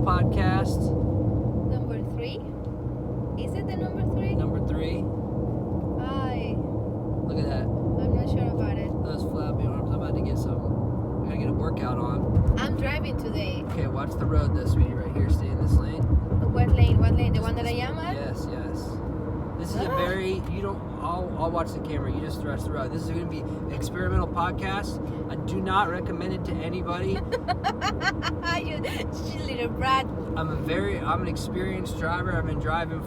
podcast. Number 3? Is it the number 3? Number 3. Look at that. I'm not sure about it. Those flappy arms. I'm about to get some. I gotta get a workout on. I'm driving today. Okay, watch the road though, sweetie. Right here. Stay in this lane. What lane? What lane? The one that I am at? Yes. This is a very, I'll watch the camera. You just thrust the road. This is going to be experimental podcast. I do not recommend it to anybody. You little brat. I'm an experienced driver. I've been driving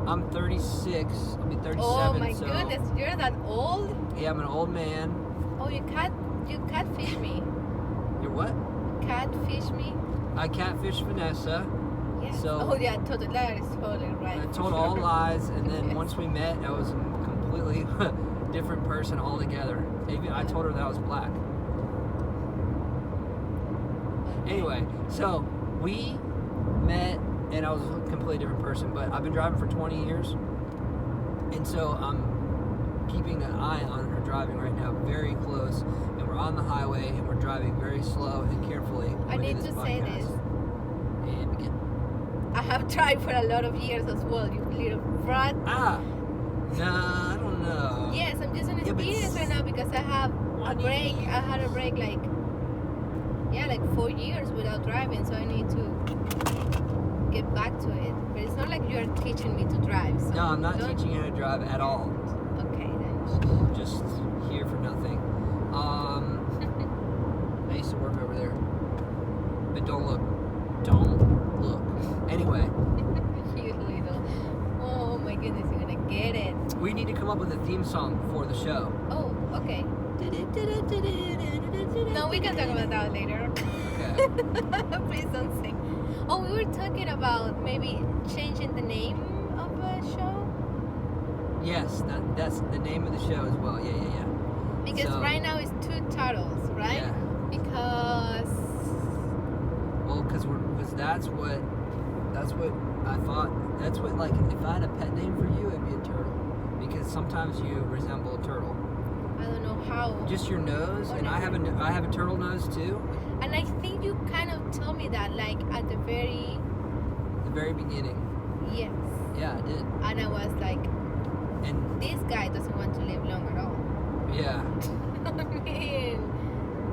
I'm 36. I'll be 37. Oh my goodness, you're that old? Yeah, I'm an old man. Oh, you catfish me. You're what? Catfish me? I catfish Vanessa. Yes. So yeah, totally. That is totally right. I told all lies, and then once we met, I was a completely different person altogether. Even I told her that I was black. Anyway, so we met, and I was a completely different person. But I've been driving for 20 years, and so I'm keeping an eye on her driving right now, very close. And we're on the highway, and we're driving very slow and carefully. I need to say this. And begin. I have tried for a lot of years as well, you little brat. Nah, I don't know. Yes, I'm just on experience right now because I have a break. I had a break like 4 years without driving, so I need to get back to it. But it's not like you're teaching me to drive. So no, I'm not teaching you how to drive at all. Okay, then. Just here for nothing. I used to work over there. But don't look. Anyway. You little. Oh my goodness, you're gonna get it. We need to come up with a theme song for the show. Oh, okay. No, we can talk about that later. Okay. Please don't sing. Oh, we were talking about maybe changing the name of a show. Yes, that's the name of the show as well. Yeah. Because right now it's 2 turtles, right? Yeah. Because that's what I thought. That's what, like, if I had a pet name for you, it'd be a turtle. Because sometimes you resemble a turtle. I don't know how. Just your nose, and I have a turtle nose too. And I think you kind of told me that, like, at the very beginning. Yes. Yeah, I did. And I was like, and this guy doesn't want to live long at all. Yeah. I mean,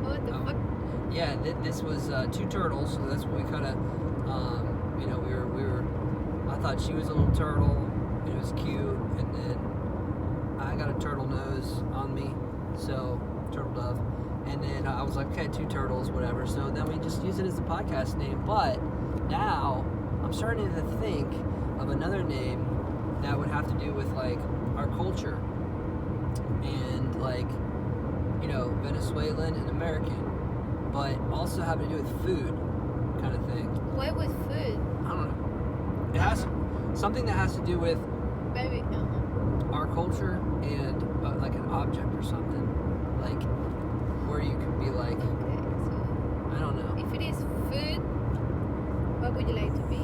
what the fuck? Yeah, this was 2 turtles, so that's what we kind of, we were. I thought she was a little turtle, and it was cute, and then I got a turtle nose on me, so turtle dove, and then I was like, okay, 2 turtles, whatever. So then we just use it as a podcast name. But now I'm starting to think of another name that would have to do with like our culture and like Venezuelan and American. But also have to do with food, kind of thing. Why with food? I don't know. It has something that has to do with Maybe our culture and like an object or something, like where you could be like, okay, so I don't know. if it is food, what would you like to be?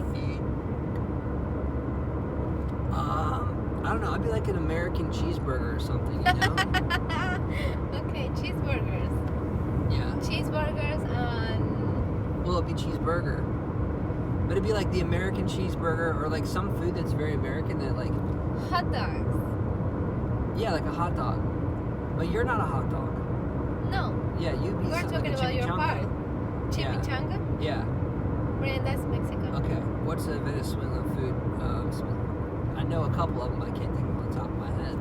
I don't know. I'd be like an American cheeseburger or something, you know? Okay, cheeseburgers. Yeah. Cheeseburgers and... Well, it'd be cheeseburger. But it'd be like the American cheeseburger or like some food that's very American that like... hot dogs. Yeah, like a hot dog. But you're not a hot dog. No. Yeah, you'd be We're talking like a about your part. Yeah. Chimichanga? Yeah. Brand, that's Mexican. Okay. What's a Venezuelan food? I know a couple of them, but I can't think of them on the top of my head.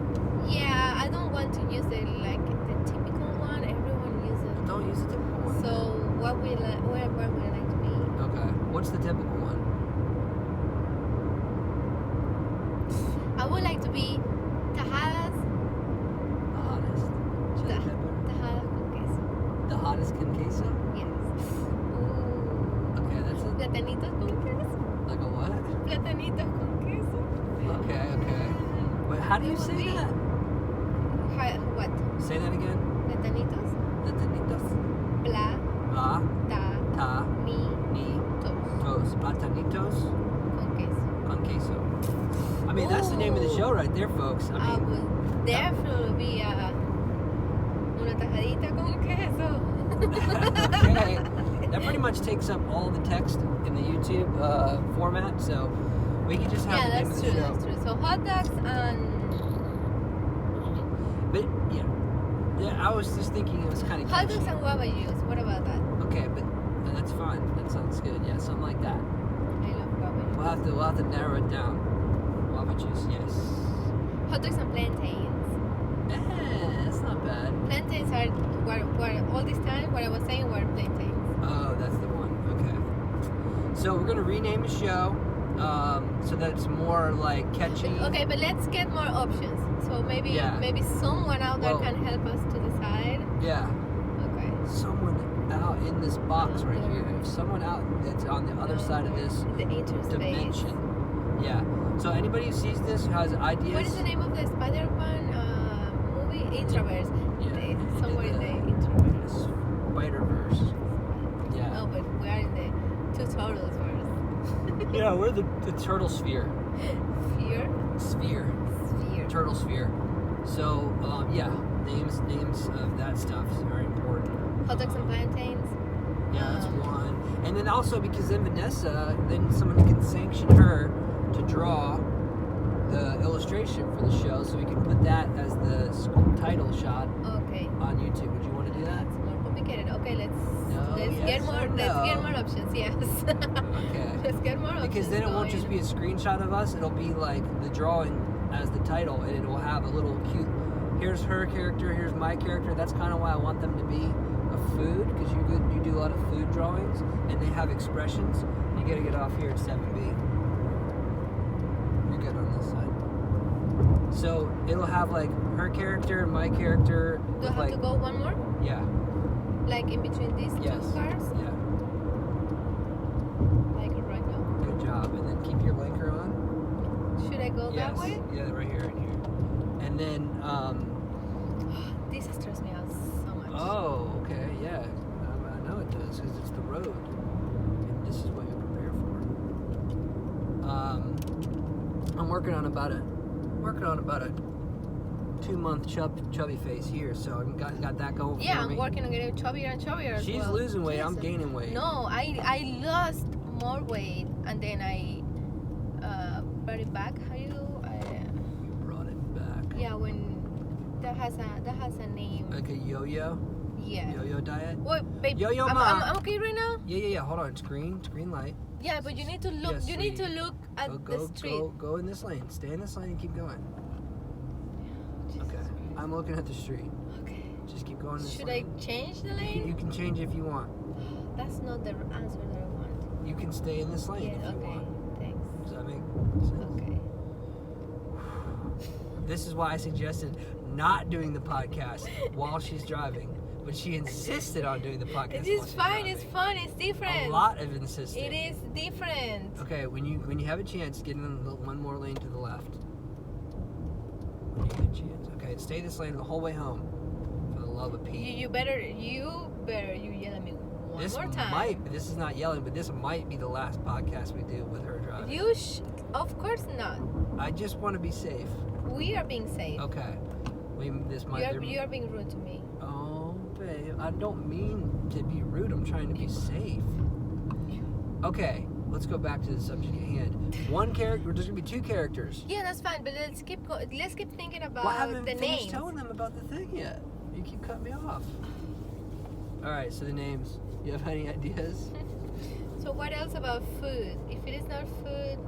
Yeah, I don't want to use it like the typical one. Everyone uses it. Don't use the typical one. So, where would I like to be? Okay. What's the typical one? I would like to be tajadas. The hottest. Chili pepper. Tajadas con queso. The hottest con queso? Yes. Ooh. Okay, that's it. Platanitos con queso. Like a what? Platanitos con queso. Okay. Wait, how do you say that? What? Say that again. Platanitos. Platanitos. Pla. Ta. Ni. Ni. Tos. Tos. Platanitos Con queso. con queso. I mean, that's the name of the show right there, folks. I would definitely be una tajadita con queso. Okay. That pretty much much takes up all the text in the YouTube format, so we can just have the name of the show. That's true. So hot dogs and. But yeah, I was just thinking it was kind of Hot dogs and guava juice. What about that? Okay, but that's fine. That sounds good. Yeah, something like that. I love guava juice. We'll have to narrow it down. Guava juice, yes. Hot dogs and plantains. That's not bad. Plantains are were all this time. What I was saying were plantains. Oh, that's the one. Okay. So we're gonna rename the show so that it's more like catchy. Okay, but let's get more options. So maybe someone out there can help us to decide. Yeah. Okay. Someone out in this box right here. Someone out that's on the other side of this the dimension. Yeah. So anybody who sees this who has ideas. What is the name of the Spider-Man movie? Introverse. Yeah. Somewhere in the Introverse. Spider-Verse. Yeah. No, but we are in the two turtles verse. Yeah, we're the turtle sphere. Sphere. Turtle sphere. So names of that stuff is very important. Hot dogs and plantains. Yeah, that's one. And then also because then Vanessa, then someone can sanction her to draw the illustration for the show, so we can put that as the title shot. Okay. On YouTube. Would you want to do that? It's more complicated. Okay, let's get more options. Yes. Okay. Let's get more options. Because then it won't just be a screenshot of us. It'll be like the drawing as the title, and it will have a little cute. Here's her character. Here's my character. That's kind of why I want them to be a food, because you do a lot of food drawings, and they have expressions. You gotta get off here at 7B. You're good on this side. So it'll have like her character, my character. Do I have to go one more? Yeah. Like in between these two cars? Yeah. Like right now? Good job. And then keep your blinker on. Should I go that way? Yeah, right here. And then, this stresses me out so much. Oh, okay, yeah. I know it does, because it's the road. And this is what you prepare for. I'm working on about a 2-month chubby face here, so I've got that going for me. Yeah, I'm working on getting chubbier and chubbier as She's losing weight, I'm gaining weight. No, I lost more weight, and then I brought it back. How you brought it back? Yeah, when that has a name. Like a yo-yo? Yeah. Yo-yo diet? Wait, babe. Yo-yo I'm okay right now? Yeah. Hold on. Screen light. Yeah, but you need to look. Yes, you need to look at the street. Go in this lane. Stay in this lane and keep going. Okay. I'm looking at the street. Okay. Just keep going. Should I change the lane? You can change if you want. That's not the answer that I want. You can stay in this lane if you want. Thanks. Does that make sense? Okay. This is why I suggested not doing the podcast while she's driving, but she insisted on doing the podcast. It is fine. It's fun. It's different. A lot of insisting. It is different. Okay, when you have a chance, get in one more lane to the left. When you get a chance. Okay, stay this lane the whole way home. For the love of Pete. You better yell at me one more time. This is not yelling, but this might be the last podcast we do with her driving. Of course not. I just want to be safe. We are being safe. Okay. You are being rude to me. Oh, babe, I don't mean to be rude. I'm trying to be safe. Okay, let's go back to the subject at hand. One character. There's gonna be 2 characters. Yeah, that's fine. But let's keep thinking about I haven't the finished names. telling them about the thing yet. You keep cutting me off. All right, so the names. You have any ideas? So what else about food? If it is not food,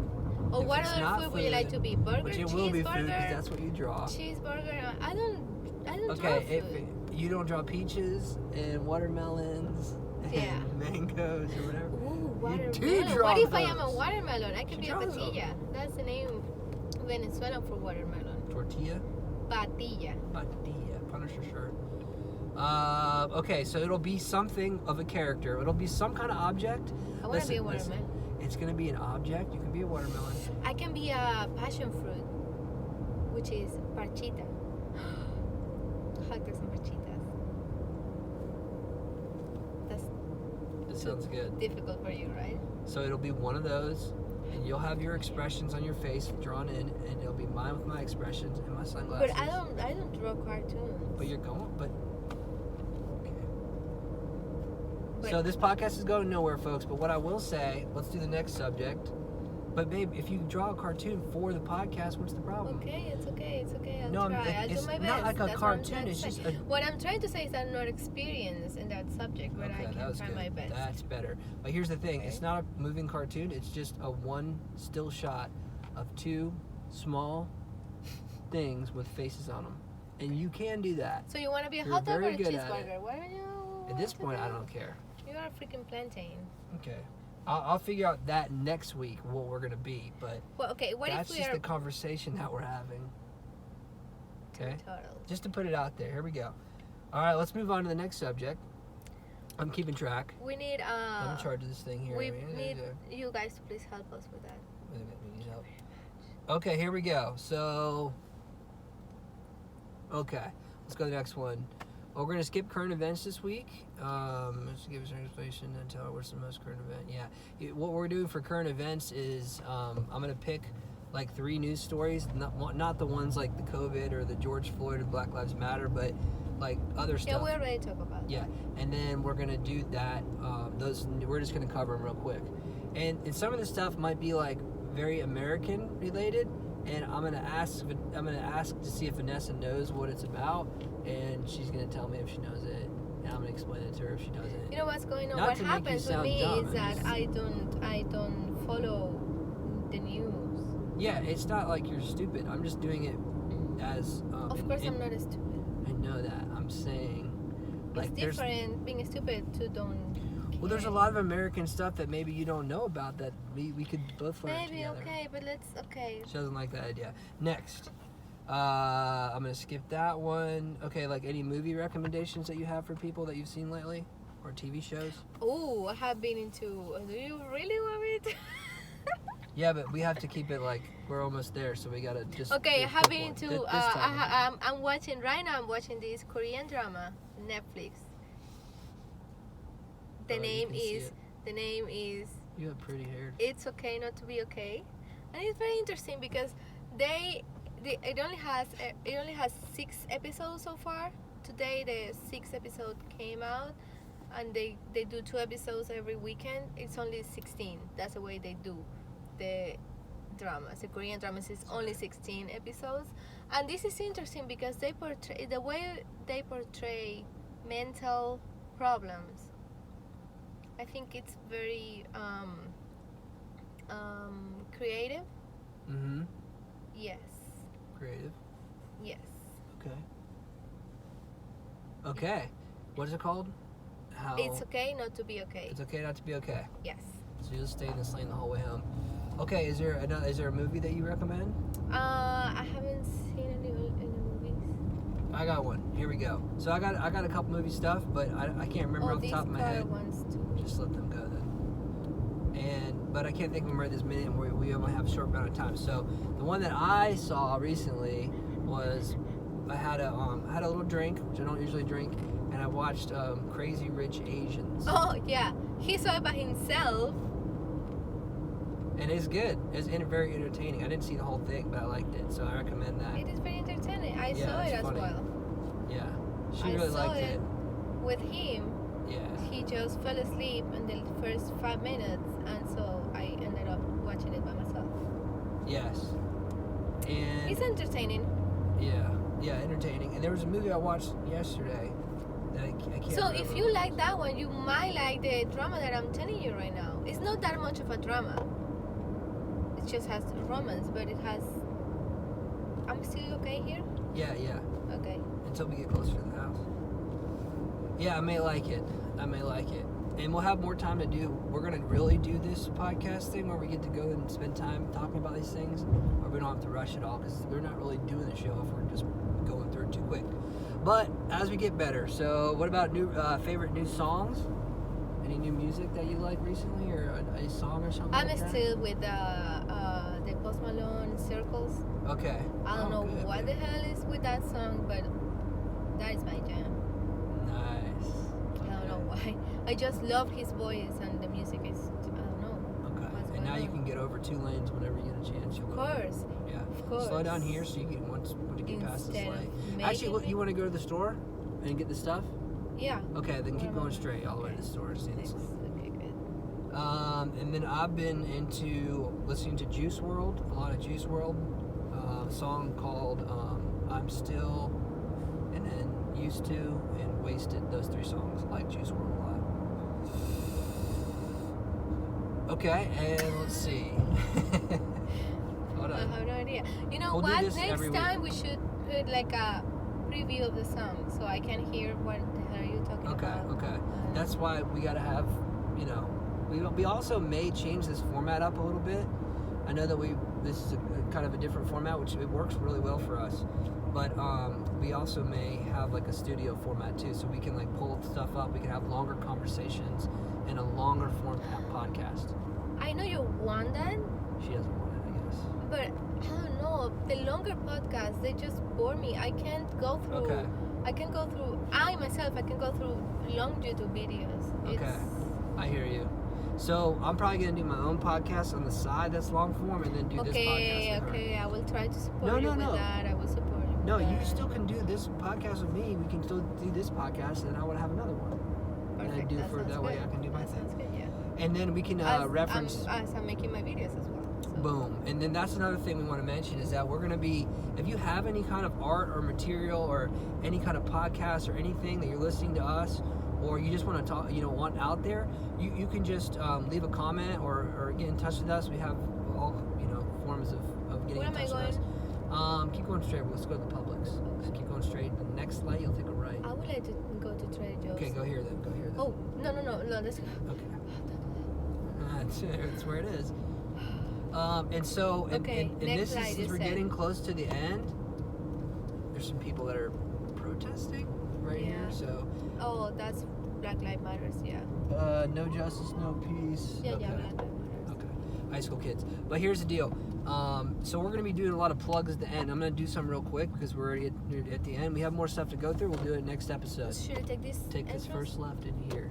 or If what it's other not food would you like to be? Burger, Which it cheeseburger? will be food because that's what you draw. Cheeseburger. I don't draw Okay, food. if you don't draw peaches and watermelons and mangoes or whatever. Ooh, watermelon. You do draw What if I those. am a watermelon? I could be a draw them. patilla. That's the name Venezuelan for watermelon. Tortilla? Patilla. Patilla. Punisher shirt. Okay, so it'll be something of a character. It'll be some kind of object. I want to be a watermelon. It's going to be an object. You can be a watermelon. I can be a passion fruit, which is parchita. Hot dogs and parchitas. That sounds good. Difficult for you, right? So it'll be one of those, and you'll have your expressions on your face drawn in, and it'll be mine with my expressions and my sunglasses. But I don't draw cartoons. But you're going. But okay. So this podcast is going nowhere, folks. But what I will say, let's do the next subject. But babe, if you draw a cartoon for the podcast, what's the problem? Okay, it's okay. I'll No, try. I'll do my best. Not like a That's cartoon. It's just what I'm trying to say is I'm not experienced in that subject, but I can try my best. That's better. But here's the thing: it's not a moving cartoon. It's just a one still shot of two small things with faces on them, and you can do that. So you want to be a hot dog or a cheeseburger? What are you? At this point, I don't care. You are a freaking plantain. Okay. I'll figure out that next week what we're gonna be, but well, okay. What that's if we just are the conversation that we're having. Okay. Turtles. Just to put it out there. Here we go. All right, let's move on to the next subject. I'm keeping track. We need. I'm in charge of this thing here. We need you guys to please help us with that. We need help. Okay, here we go. So. Okay, let's go to the next one. Well, we're going to skip current events this week. Let's give us an explanation and tell her what's the most current event. Yeah. What we're doing for current events is I'm going to pick like 3 news stories, not the ones like the COVID or the George Floyd or Black Lives Matter, but like other stuff. Yeah, we already talked about that. Yeah, and then we're going to do that. We're just going to cover them real quick. And some of the stuff might be like very American related. And I'm gonna ask to see if Vanessa knows what it's about, and she's gonna tell me if she knows it, and I'm gonna explain it to her if she doesn't. You know what's going on? Not what to make you happens with sound me dumb, is that I don't follow the news. Yeah, it's not like you're stupid. I'm just doing it as. Of course, I'm not stupid. I know that. I'm saying. Like, it's different being stupid to don't. Well, there's a lot of American stuff that maybe you don't know about that we could both learn maybe together. Okay, but okay. She doesn't like that idea. Next, I'm gonna skip that one. Okay, like any movie recommendations that you have for people that you've seen lately, or TV shows? Oh, I have been into. Do you really want me to? Yeah, but we have to keep it like we're almost there, so we gotta just. Okay, I have been into. I'm watching right now. I'm watching this Korean drama, Netflix. The name is. You have pretty hair. It's okay not to be okay, and it's very interesting because it only has 6 episodes so far. Today the 6th episode came out, and they do 2 episodes every weekend. It's only 16. That's the way they do the dramas. The Korean dramas is only 16 episodes, and this is interesting because the way they portray mental problems. I think it's very creative. Mm-hmm. Yes. Creative. Yes. Okay. Okay. What is it called? How? It's okay not to be okay. It's okay not to be okay. Yes. So you'll stay in this lane the whole way home. Okay. Is there a movie that you recommend? I haven't seen any movies. I got one. Here we go. So I got a couple movie stuff, but I can't remember off the top of my head. Ones too. Just let them go then. But I can't think of them right this minute, and we only have a short amount of time. So the one that I saw recently was I had a little drink, which I don't usually drink, and I watched Crazy Rich Asians. Oh yeah, he saw it by himself. And it's good. It's very entertaining. I didn't see the whole thing, but I liked it, so I recommend that. It is very entertaining. I saw it as funny. well. Yeah, she really liked it. With him. Yeah. He just fell asleep in the first 5 minutes, and so I ended up watching it by myself. Yes. And it's entertaining. Yeah, entertaining. And there was a movie I watched yesterday that I can't So remember. if you like that one, you might like the drama that I'm telling you right now. It's not that much of a drama. It just has romance, but it has. I'm still okay here? Yeah. Okay. Until we get closer to the house. Yeah, I may like it. And we'll have more time to do. We're going to really do this podcast thing where we get to go and spend time talking about these things. Or we don't have to rush it all because we're not really doing the show if we're just going through it too quick. But as we get better. So what about favorite new songs? Any new music that you like recently, or a song or something? I'm like that? still with the Post Malone Circles. Okay. I don't know what the hell is with that song, but that is my jam. Nice. I don't know why. I just love his voice, and the music is, I don't know. Okay. And now you can get over 2 lanes whenever you get a chance. Of course. Yeah. Of course. Slow down here so you can want to get past this lane. Actually, you want to go to the store and get the stuff? Yeah. Okay, then keep going straight all the way to the store. See this? 6. Okay, good. And then I've been into listening to Juice World, a lot of Juice World. A song called I'm Still, and then Used To, and Wasted. Those 3 songs. I like Juice World a lot. Okay, and let's see. Hold I on. have no idea. You know We'll do what? this every Next time week. we should put like a preview of the song so I can hear what the hell are you talking about. Okay. That's why we gotta have, we also may change this format up a little bit. I know that this is a kind of a different format, which it works really well for us. But we also may have like a studio format too, so we can like pull stuff up. We can have longer conversations and a longer form podcast. I know you want that, She doesn't want it, I guess. but I don't know. The longer podcasts, they just bore me. I can't go through. Okay. I can go through. I myself, I can go through long YouTube videos. Okay. I hear you. So I'm probably gonna do my own podcast on the side that's long form, and then do this podcast. With her. Okay. I will try to support No, you no, with no. that. I will support you. With No, that. you still can do this podcast with me. We can still do this podcast, and I would have another one. And I Perfect. do That for sounds that way good. I can do my That thing. sounds good. Yeah. And then we can reference. As I'm making my videos as well. So. Boom. And then that's another thing we want to mention is that we're going to be, if you have any kind of art or material or any kind of podcast or anything that you're listening to us, or you just want to talk, want out there, you can just leave a comment or get in touch with us. We have all, forms of getting Where in am I touch with us. Keep going straight. Let's go to the Publix. Just keep going straight. The next light, you'll take a right. I would like to go to Trader Joe's. Okay, go here then. Go here then. Oh, no, let's go. Okay. That's where it is. And so, and Okay, this next is, slide, since you we're said. getting close to the end, there's some people that are protesting right here. Yeah. So, Oh, that's Black Lives Matters, yeah. no justice, no peace. Yeah, okay. Black Lives Matters. Okay. High school kids. But here's the deal. So we're going to be doing a lot of plugs at the end. I'm going to do some real quick because we're already at the end. We have more stuff to go through. We'll do it next episode. Should I take this? Take this entrance? first left in here.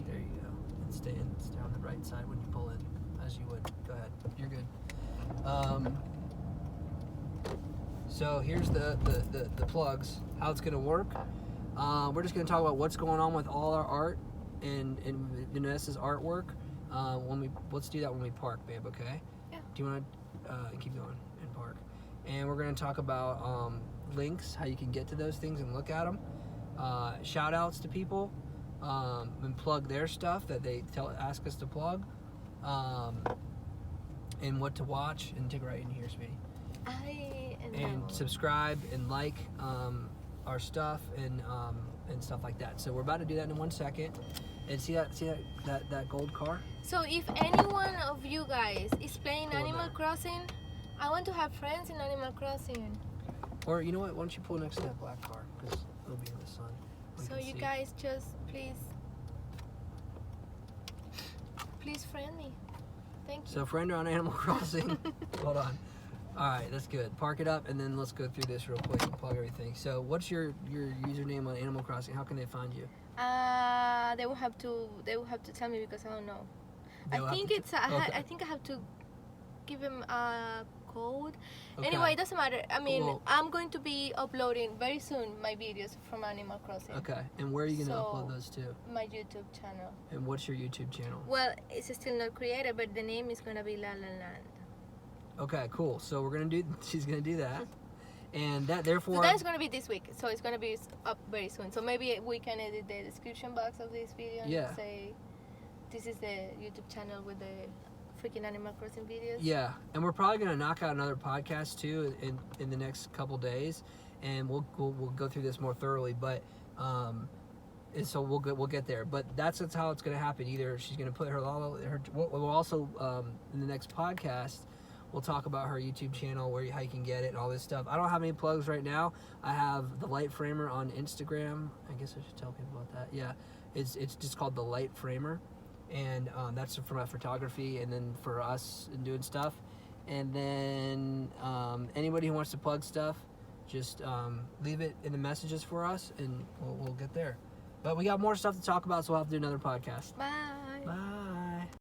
There you go. And stay on the right side when you pull in, as you would. Go ahead. You're good. So here's the plugs. How it's gonna work. We're just gonna talk about what's going on with all our art and Vanessa's artwork. Let's do that when we park, babe. Okay? Yeah. Do you want to keep going and park? And we're gonna talk about links, how you can get to those things and look at them. Shout outs to people and plug their stuff that they ask us to plug, and what to watch, and take a right in here, sweetie. And subscribe and like our stuff and stuff like that. So we're about to do that in 1 second. And see that gold car? So if any one of you guys is playing Pull in Animal there. Crossing, I want to have friends in Animal Crossing. Or you know what? Why don't you pull next to that black car? Because it'll be in the sun. We So can you see. guys just please friend me. Thank you. So friend her on Animal Crossing. Hold on. All right, that's good. Park it up, and then let's go through this real quick and plug everything. So, what's your username on Animal Crossing? How can they find you? They will have to tell me because I don't know. They will I have think to it's okay. I think I have to give him a code. Okay. Anyway, it doesn't matter. I mean, Well- I'm going to be uploading very soon my videos from Animal Crossing. Okay, and where are you gonna So- upload those to? My YouTube channel. And what's your YouTube channel? Well, it's still not created, but the name is gonna be La La Land. Okay, cool. So she's gonna do that, and that So therefore. that's gonna be this week. So it's gonna be up very soon. So maybe we can edit the description box of this video and Yeah. say this is the YouTube channel with the freaking Animal Crossing videos. Yeah, and we're probably gonna knock out another podcast too in the next couple days, and we'll go through this more thoroughly. But and so we'll get there. But that's how it's gonna happen. Either she's gonna put we'll also in the next podcast. We'll talk about her YouTube channel, how you can get it, and all this stuff. I don't have any plugs right now. I have the Light Framer on Instagram. I guess I should tell people about that. Yeah, it's just called the Light Framer, and that's for my photography, and then for us and doing stuff. And then anybody who wants to plug stuff, just leave it in the messages for us, and we'll get there. But we got more stuff to talk about, so we'll have to do another podcast. Bye. Bye.